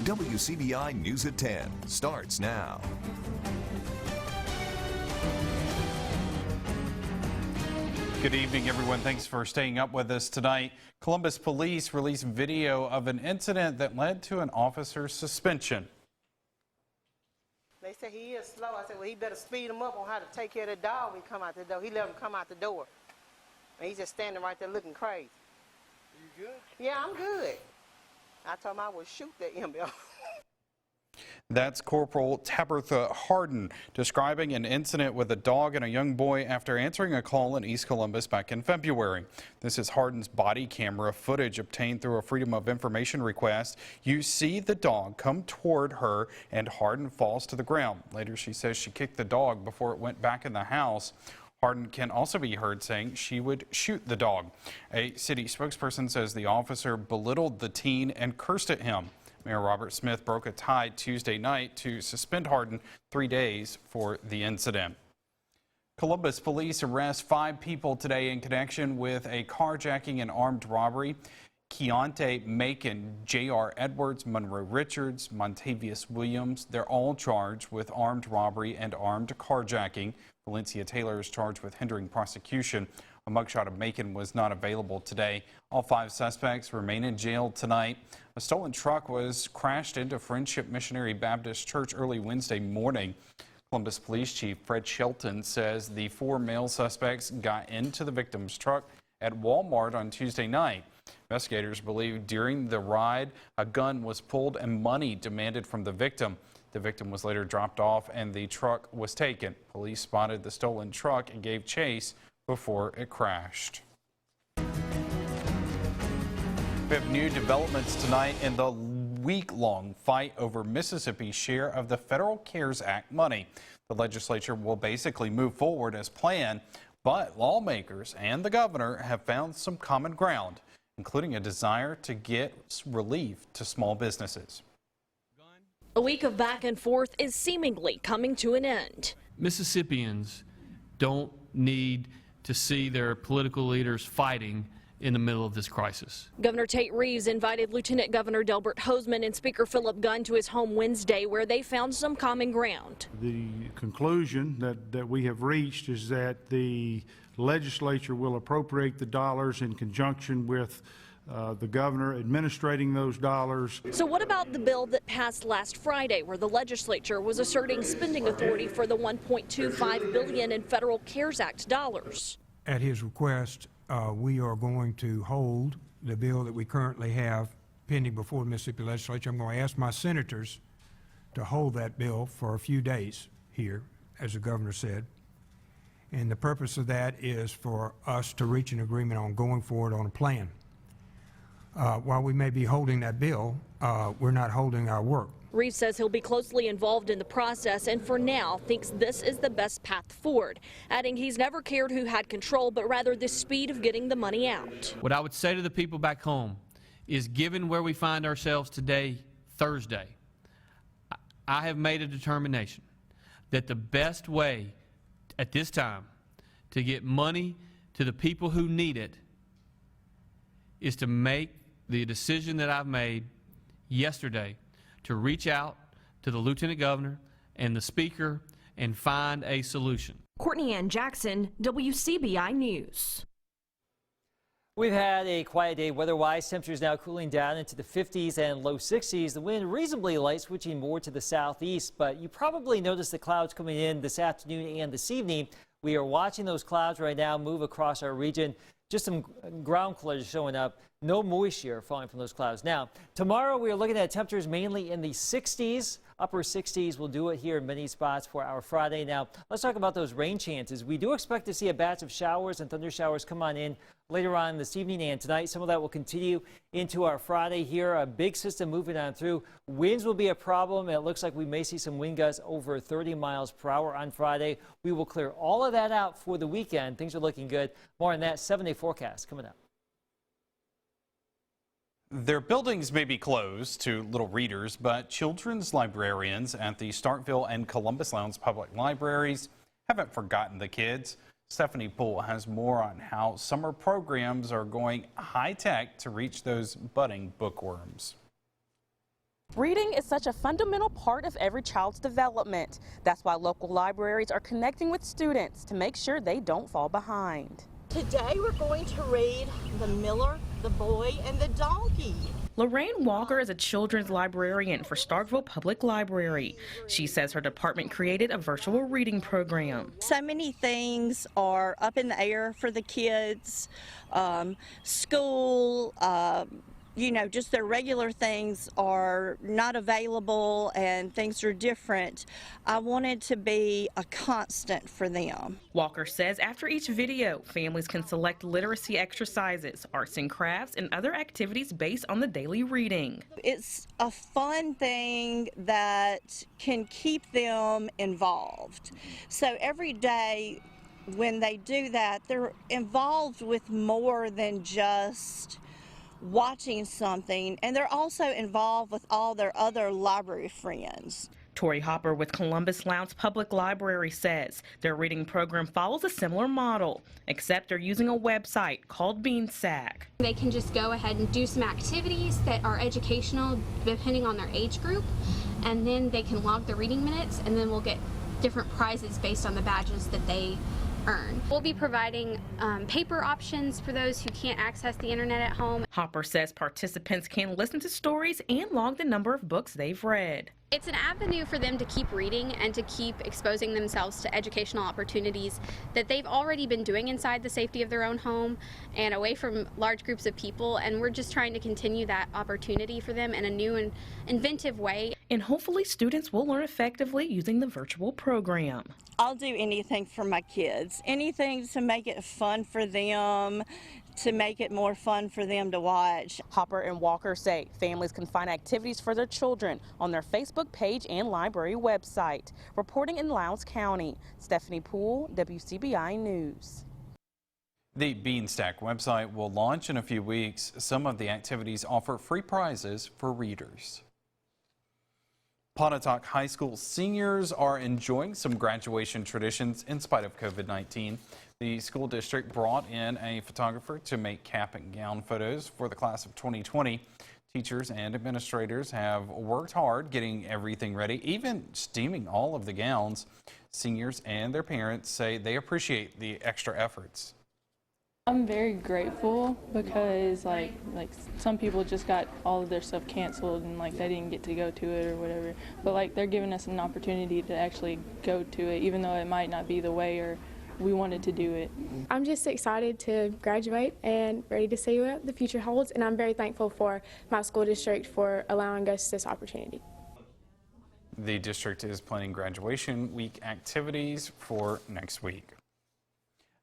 WCBI News at 10 starts now. Good evening, everyone. Thanks for staying up with us tonight. Columbus police released video of an incident that led to an officer's suspension. They said he is slow. I said, well, he better speed him up on how to take care of the dog when he come out the door. He let him come out the door. And he's just standing right there looking crazy. You good? Yeah, I'm good. I told him I would shoot that ML. That's Corporal Tabitha Harden describing an incident with a dog and a young boy after answering a call in East Columbus back in February. This is Harden's body camera footage obtained through a Freedom of Information request. You see the dog come toward her and Harden falls to the ground. Later she says she kicked the dog before it went back in the house. Harden can also be heard saying she would shoot the dog. A city spokesperson says the officer belittled the teen and cursed at him. Mayor Robert Smith broke a tie Tuesday night to suspend Harden 3 days for the incident. Columbus police arrest 5 people today in connection with a carjacking and armed robbery. Keontae Macon, J.R. Edwards, Monroe Richards, Montavious Williams, they're all charged with armed robbery and armed carjacking. Valencia Taylor is charged with hindering prosecution. A mugshot of Macon was not available today. All 5 suspects remain in jail tonight. A stolen truck was crashed into Friendship Missionary Baptist Church early Wednesday morning. Columbus Police Chief Fred Shelton says the 4 male suspects got into the victim's truck at Walmart on Tuesday night. Investigators believe during the ride, a gun was pulled and money demanded from the victim. The victim was later dropped off and the truck was taken. Police spotted the stolen truck and gave chase before it crashed. We have new developments tonight in the week-long fight over Mississippi's share of the Federal CARES Act money. The legislature will basically move forward as planned, but lawmakers and the governor have found some common ground, including a desire to get relief to small businesses. A week of back and forth is seemingly coming to an end. Mississippians don't need to see their political leaders fighting in the middle of this crisis. Governor Tate Reeves invited Lieutenant Governor Delbert Hosemann and Speaker Philip Gunn to his home Wednesday, where they found some common ground. The conclusion that we have reached is that the legislature will appropriate the dollars in conjunction with the governor administrating those dollars. So what about the bill that passed last Friday, where the legislature was asserting spending authority for the $1.25 billion in federal CARES Act dollars? At his request, we are going to hold the bill that we currently have pending before the Mississippi legislature. I'm going to ask my senators to hold that bill for a few days here, as the governor said. And the purpose of that is for us to reach an agreement on going forward on a plan. While we may be holding that bill, we're not holding our work. Reeves says he'll be closely involved in the process and for now thinks this is the best path forward, adding he's never cared who had control, but rather the speed of getting the money out. What I would say to the people back home is, given where we find ourselves today, Thursday, I have made a determination that the best way at this time to get money to the people who need it is to make the decision that I've made yesterday to reach out to the Lieutenant Governor and the Speaker and find a solution. Courtney Ann Jackson, WCBI News. We've had a quiet day weather-wise. Temperatures now cooling down into the 50s and low 60s. The wind reasonably light, switching more to the southeast, but you probably noticed the clouds coming in this afternoon and this evening. We are watching those clouds right now move across our region. Just some ground clouds showing up. No moisture falling from those clouds. Now, tomorrow we are looking at temperatures mainly in the 60s. Upper 60s will do it here in many spots for our Friday. Now, let's talk about those rain chances. We do expect to see a batch of showers and thunder showers come on in later on this evening and tonight. Some of that will continue into our Friday here. A big system moving on through. Winds will be a problem. It looks like we may see some wind gusts over 30 miles per hour on Friday. We will clear all of that out for the weekend. Things are looking good. More on that 7-day forecast coming up. Their buildings may be closed to little readers, but children's librarians at the Starkville and Columbus Lowndes Public Libraries haven't forgotten the kids. Stephanie Poole has more on how summer programs are going high-tech to reach those budding bookworms. Reading is such a fundamental part of every child's development. That's why local libraries are connecting with students to make sure they don't fall behind. Today we're going to read The Miller, the Boy, and the Donkey. Lorraine Walker is a children's librarian for Starkville Public Library. She says her department created a virtual reading program. So many things are up in the air for the kids. School, you know, just their regular things are not available and things are different. I wanted to be a constant for them. Walker says after each video, families can select literacy exercises, arts and crafts, and other activities based on the daily reading. It's a fun thing that can keep them involved. So every day when they do that, they're involved with more than just watching something, and they're also involved with all their other library friends. Tori Hopper with Columbus Lowndes Public Library says their reading program follows a similar model, except they're using a website called BeanStack. They can just go ahead and do some activities that are educational depending on their age group, and then they can log the reading minutes, and then we'll get different prizes based on the badges that they earn. We'll be providing paper options for those who can't access the internet at home. Hopper says participants can listen to stories and log the number of books they've read. It's an avenue for them to keep reading and to keep exposing themselves to educational opportunities that they've already been doing inside the safety of their own home and away from large groups of people, and we're just trying to continue that opportunity for them in a new and inventive way. And hopefully students will learn effectively using the virtual program. I'll do anything for my kids, anything to make it fun for them, to make it more fun for them to watch. Hopper and Walker say families can find activities for their children on their Facebook page and library website. Reporting in Lowndes County, Stephanie Poole, WCBI News. The BeanStack website will launch in a few weeks. Some of the activities offer free prizes for readers. PONTOTOC High School seniors are enjoying some graduation traditions in spite of COVID-19. The school district brought in a photographer to make cap and gown photos for the class of 2020. Teachers and administrators have worked hard getting everything ready, even steaming all of the gowns. Seniors and their parents say they appreciate the extra efforts. I'm very grateful because like some people just got all of their stuff canceled and like they didn't get to go to it or whatever, but like they're giving us an opportunity to actually go to it, even though it might not be the way or we wanted to do it. I'm just excited to graduate and ready to see what the future holds, and I'm very thankful for my school district for allowing us this opportunity. The district is planning graduation week activities for next week.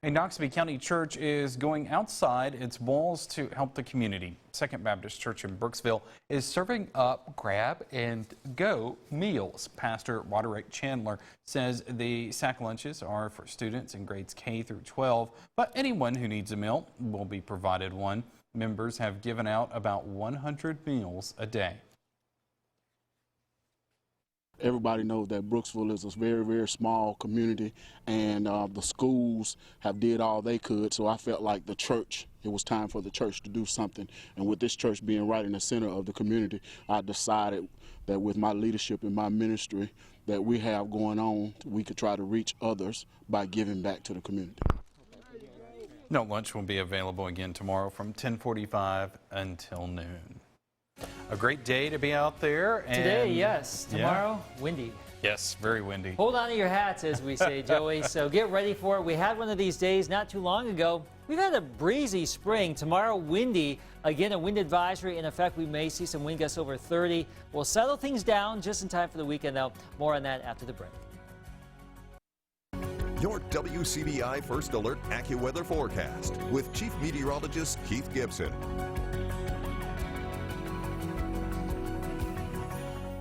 A Knoxville County church is going outside its walls to help the community. Second Baptist Church in Brooksville is serving up grab-and-go meals. Pastor RODERICK Chandler says the sack lunches are for students in grades K through 12, but anyone who needs a meal will be provided one. Members have given out about 100 meals a day. Everybody knows that Brooksville is a very, very small community, and the schools have did all they could, so I felt like the church, it was time for the church to do something. And with this church being right in the center of the community, I decided that with my leadership and my ministry that we have going on, we could try to reach others by giving back to the community. No lunch will be available again tomorrow from 10:45 until noon. A great day to be out there. And today, yes. Tomorrow, windy. Yes, very windy. Hold on to your hats, as we say, Joey. So get ready for it. We had one of these days not too long ago. We've had a breezy spring. Tomorrow, windy. Again, a wind advisory in effect. We may see some wind gusts over 30. We'll settle things down just in time for the weekend, though. More on that after the break. Your WCBI First Alert AccuWeather forecast with Chief Meteorologist Keith Gibson.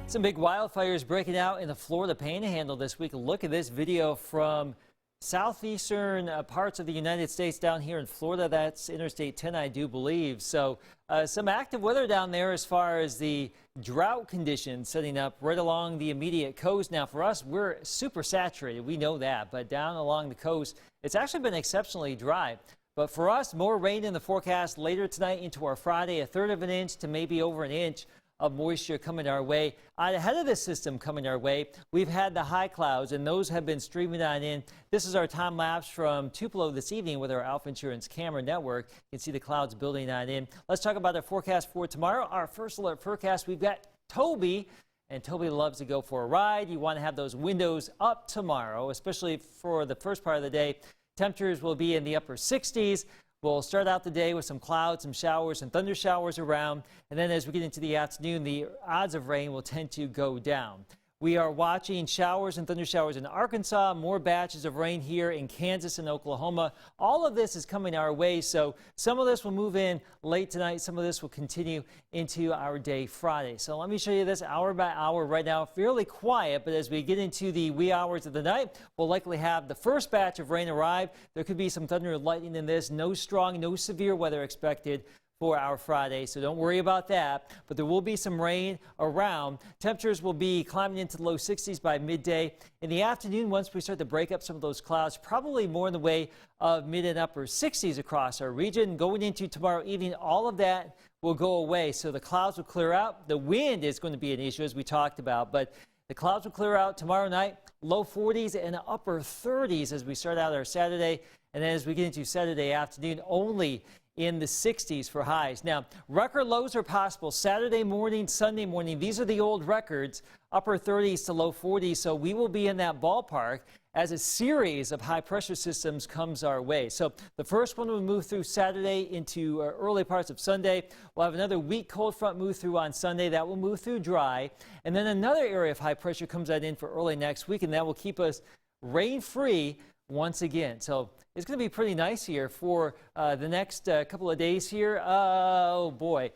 Some big wildfires breaking out in the Florida Panhandle this week. Look at this video from southeastern parts of the United States down here in Florida. That's Interstate 10, I do believe. So some active weather down there as far as the drought conditions setting up right along the immediate coast. Now for us, we're super saturated. We know that. But down along the coast, it's actually been exceptionally dry. But for us, more rain in the forecast later tonight into our Friday, 1/3 of an inch to maybe over an inch of moisture coming our way. Ahead of this system coming our way, we've had the high clouds, and those have been streaming on in. This is our time lapse from Tupelo this evening with our Alpha Insurance camera network. You can see the clouds building on in. Let's talk about our forecast for tomorrow. Our first alert forecast, we've got Toby. And Toby loves to go for a ride. You want to have those windows up tomorrow, especially for the first part of the day. Temperatures will be in the upper 60s. We'll start out the day with some clouds, some showers, and thunder showers around. And then as we get into the afternoon, the odds of rain will tend to go down. We are watching showers and thunder showers in Arkansas, more batches of rain here in Kansas and Oklahoma. All of this is coming our way, so some of this will move in late tonight. Some of this will continue into our day Friday. So let me show you this hour by hour right now. Fairly quiet, but as we get into the wee hours of the night, we'll likely have the first batch of rain arrive. There could be some thunder and lightning in this. No strong, no severe weather expected for our Friday, so don't worry about that. But there will be some rain around. Temperatures will be climbing into the low 60s by midday. In the afternoon, once we start to break up some of those clouds, probably more in the way of mid and upper 60s across our region. Going into tomorrow evening, all of that will go away, so the clouds will clear out. The wind is going to be an issue, as we talked about, but the clouds will clear out tomorrow night. Low 40s and upper 30s as we start out our Saturday. And then as we get into Saturday afternoon, only in the 60s for highs. Now, record lows are possible Saturday morning, Sunday morning. These are the old records, upper 30s to low 40s. So we will be in that ballpark as a series of high pressure systems comes our way. So the first one will move through Saturday into early parts of Sunday. We'll have another weak cold front move through on Sunday. That will move through dry. And then another area of high pressure comes in for early next week, and that will keep us rain free once again. So it's going to be pretty nice here for the next couple of days here. Oh boy.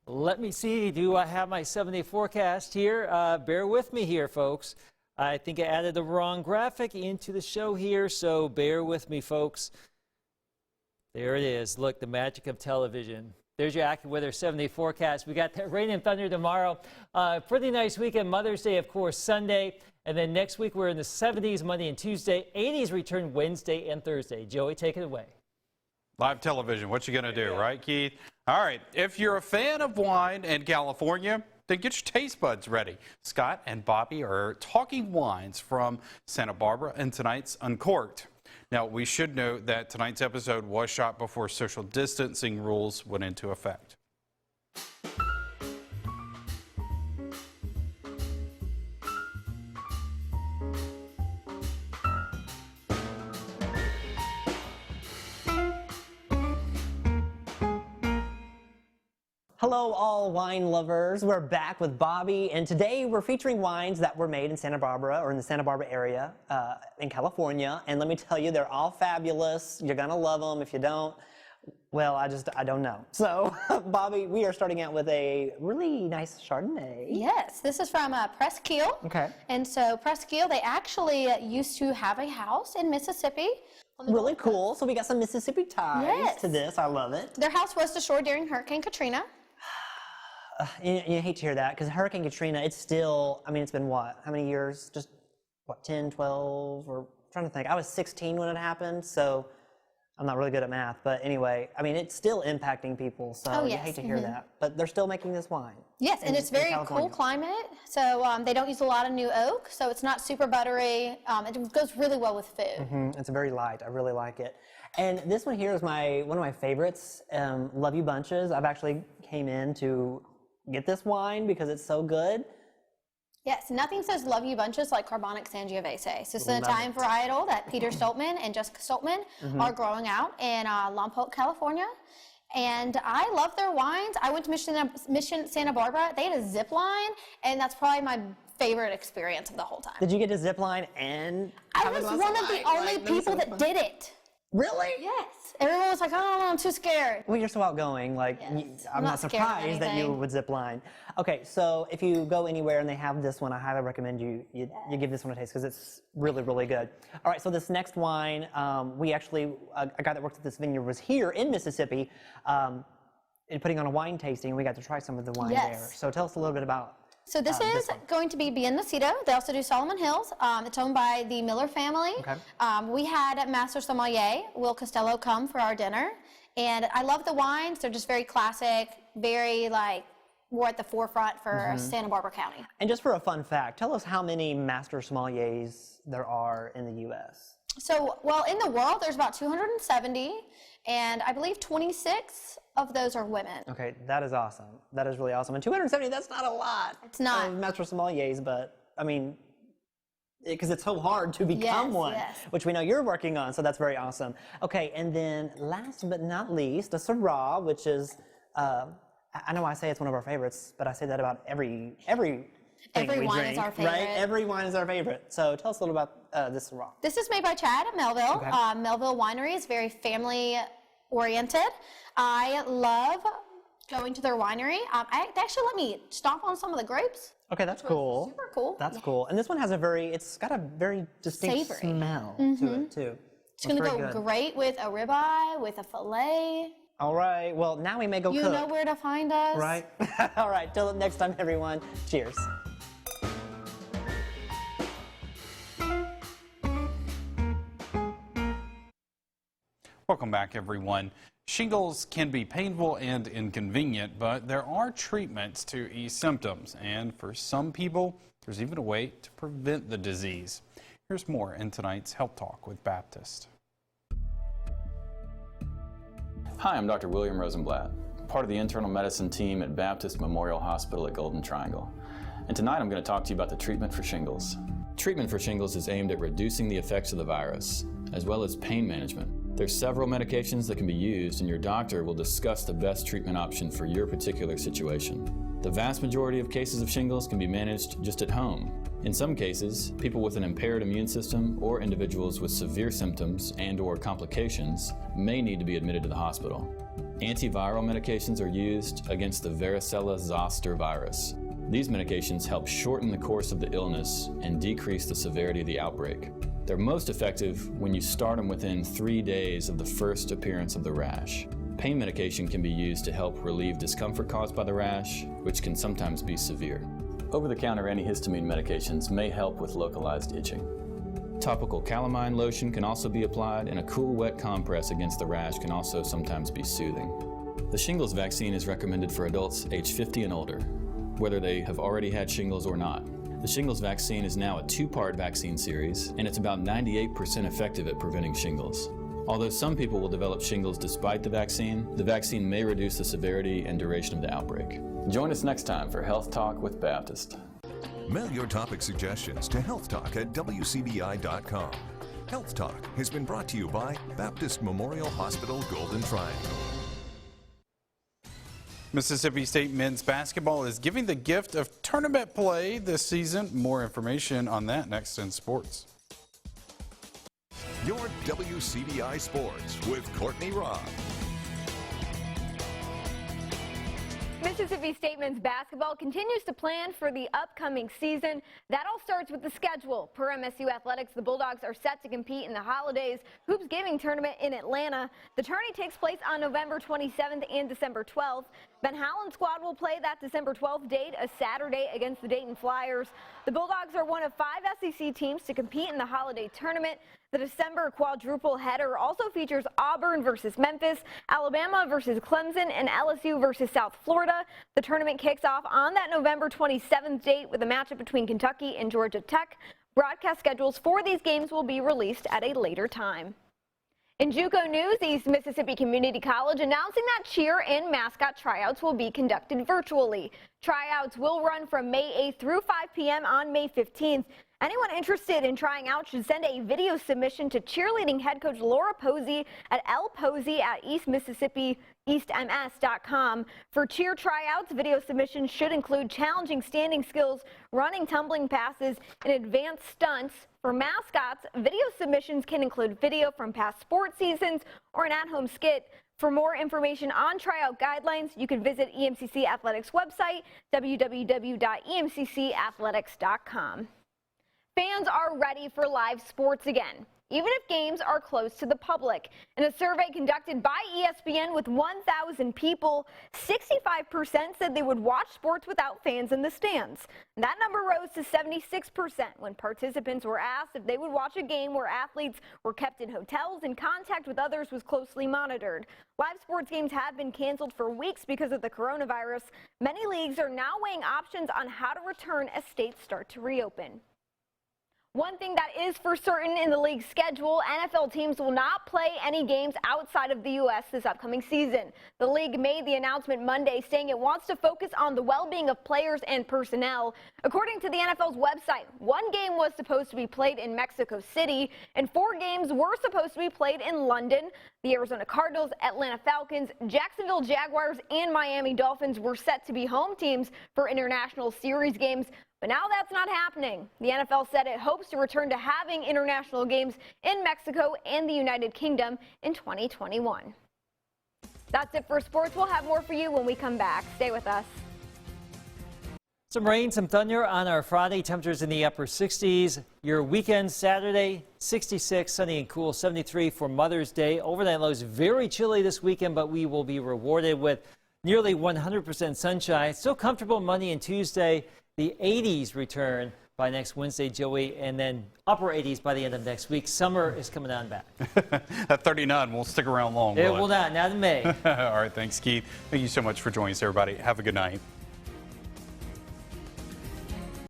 Let me see. Do I have my 7-day forecast here? Bear with me here, folks. I think I added the wrong graphic into the show here, so bear with me, folks. There it is. Look, the magic of television. There's your AccuWeather 7-day forecast. We got that rain and thunder tomorrow. Pretty nice weekend. Mother's Day, of course, Sunday. And then next week, we're in the 70s Monday and Tuesday. 80s return Wednesday and Thursday. Joey, take it away. Live television, what you going to do, right, Keith? All right, if you're a fan of wine in California, then get your taste buds ready. Scott and Bobby are talking wines from Santa Barbara in tonight's Uncorked. Now, we should note that tonight's episode was shot before social distancing rules went into effect. Hello all wine lovers, we're back with Bobby, and today we're featuring wines that were made in Santa Barbara or in the Santa Barbara area in California, and let me tell you, they're all fabulous. You're gonna love them. If you don't, well, I don't know. So Bobby, we are starting out with a really nice Chardonnay. Yes, this is from Presqu'île. Okay. And so Presqu'île, they actually used to have a house in Mississippi. Really cool. So we got some Mississippi ties to this. I love it. Their house was destroyed during Hurricane Katrina. You hate to hear that, because Hurricane Katrina, it's still, I mean, it's been what? How many years? Just, what, 10, 12? Or, I'm trying to think. I was 16 when it happened, so I'm not really good at math. But anyway, I mean, it's still impacting people, so you hate to hear that. But they're still making this wine. Yes, and it's very cool climate. So they don't use a lot of new oak, so it's not super buttery. It goes really well with food. It's very light. I really like it. And this one here is one of my favorites, Love You Bunches. I've actually came in to get this wine because it's so good. Yes, nothing says Love You Bunches like Carbonic Sangiovese. So it's an Italian varietal that Peter Stoltman and Jessica Stoltman are growing out in Lompoc, California. And I love their wines. I went to Mission Santa Barbara. They had a zip line, and that's probably my favorite experience of the whole time. Did you get a zip line and I was one of the only people that did it. Really? Yes. Everyone was like, oh, I'm too scared. Well, you're so outgoing. Like, I'm not surprised that you would zip line. Okay, so if you go anywhere and they have this one, I highly recommend you give this one a taste because it's really, really good. All right, so this next wine, we actually, a guy that worked at this vineyard was here in Mississippi and putting on a wine tasting. We got to try some of the wine there. So tell us a little bit about So this is going to be Bien Nacido. They also do Solomon Hills. It's owned by the Miller family. Okay. We had Master Sommelier, Will Costello, come for our dinner. And I love the wines. They're just very classic, very like we're at the forefront for Santa Barbara County. And just for a fun fact, tell us how many master sommeliers there are in the U.S. So, well, in the world, there's about 270, and I believe 26 of those are women. Okay, that is awesome. That is really awesome. And 270, that's not a lot. It's not. Master sommeliers, but, I mean, because it's so hard to become one, which we know you're working on, so that's very awesome. Okay, and then last but not least, a Syrah, which is, I know I say it's one of our favorites, but I say that about every wine is our favorite. Right? Every wine is our favorite. So tell us a little about this Syrah. This is made by Chad at Melville. Okay. Melville Winery is very family-oriented. I love going to their winery. They actually let me stomp on some of the grapes. Okay, that's cool. Super cool. That's cool. And this one has it's got a very distinct Savory. smell to it, too. It's going to go great with a ribeye, with a filet. All right, well, now we may go cook. You know where to find us. Right? All right, till next time, everyone. Cheers. Welcome back, everyone. Shingles can be painful and inconvenient, but there are treatments to ease symptoms, and for some people, there's even a way to prevent the disease. Here's more in tonight's Health Talk with Baptist. Hi, I'm Dr. William Rosenblatt, part of the internal medicine team at Baptist Memorial Hospital at Golden Triangle. And tonight I'm going to talk to you about the treatment for shingles. Treatment for shingles is aimed at reducing the effects of the virus, as well as pain management. There's several medications that can be used, and your doctor will discuss the best treatment option for your particular situation. The vast majority of cases of shingles can be managed just at home. In some cases, people with an impaired immune system or individuals with severe symptoms and/or complications may need to be admitted to the hospital. Antiviral medications are used against the varicella zoster virus. These medications help shorten the course of the illness and decrease the severity of the outbreak. They're most effective when you start them within 3 days of the first appearance of the rash. Pain medication can be used to help relieve discomfort caused by the rash, which can sometimes be severe. Over-the-counter antihistamine medications may help with localized itching. Topical calamine lotion can also be applied, and a cool, wet compress against the rash can also sometimes be soothing. The shingles vaccine is recommended for adults age 50 and older, whether they have already had shingles or not. The shingles vaccine is now a 2-part vaccine series, and it's about 98% effective at preventing shingles. Although some people will develop shingles despite the vaccine may reduce the severity and duration of the outbreak. Join us next time for Health Talk with Baptist. Mail your topic suggestions to healthtalk@wcbi.com. Health Talk has been brought to you by Baptist Memorial Hospital, Golden Triangle. Mississippi State men's basketball is giving the gift of tournament play this season. More information on that next in sports. Your WCBI Sports with Courtney Robb. Mississippi State men's basketball continues to plan for the upcoming season. That all starts with the schedule. Per MSU Athletics, the Bulldogs are set to compete in the Holidays Hoops Gaming Tournament in Atlanta. The tourney takes place on November 27th and December 12th. Ben Howland's squad will play that December 12th date, a Saturday, against the Dayton Flyers. The Bulldogs are one of 5 SEC teams to compete in the Holiday Tournament. The December quadruple header also features Auburn versus Memphis, Alabama versus Clemson, and LSU versus South Florida. The tournament kicks off on that November 27th date with a matchup between Kentucky and Georgia Tech. Broadcast schedules for these games will be released at a later time. In JUCO news, East Mississippi Community College announcing that cheer and mascot tryouts will be conducted virtually. Tryouts will run from May 8th through 5 p.m. on May 15th. Anyone interested in trying out should send a video submission to cheerleading head coach Laura Posey at lposey@eastmississippiEastMS.com. For cheer tryouts, video submissions should include challenging standing skills, running, tumbling passes, and advanced stunts. For mascots, video submissions can include video from past sports seasons or an at-home skit. For more information on tryout guidelines, you can visit EMCC Athletics website, www.emccathletics.com. Fans are ready for live sports again. even if games are closed to the public. In a survey conducted by ESPN with 1,000 people, 65% said they would watch sports without fans in the stands. That number rose to 76% when participants were asked if they would watch a game where athletes were kept in hotels and contact with others was closely monitored. Live sports games have been canceled for weeks because of the coronavirus. Many leagues are now weighing options on how to return as states start to reopen. One thing that is for certain in the league schedule, NFL teams will not play any games outside of the U.S. this upcoming season. The league made the announcement Monday saying it wants to focus on the well-being of players and personnel. According to the NFL's website, one game was supposed to be played in Mexico City, and 4 games were supposed to be played in London. The Arizona Cardinals, Atlanta Falcons, Jacksonville Jaguars, and Miami Dolphins were set to be home teams for international series games. But now that's not happening. The NFL said it hopes to return to having international games in Mexico and the United Kingdom in 2021. That's it for sports. We'll have more for you when we come back. Stay with us. Some rain, some thunder on our Friday. Temperatures in the upper 60s. Your weekend, Saturday, 66, sunny and cool, 73 for Mother's Day. Overnight lows very chilly this weekend, but we will be rewarded with nearly 100% sunshine. Still comfortable Monday and Tuesday. The 80s return by next Wednesday, Joey, and then upper 80s by the end of next week. Summer is coming on back. That 39 won't stick around long, It will not in May. All right, thanks, Keith. Thank you so much for joining us, everybody. Have a good night.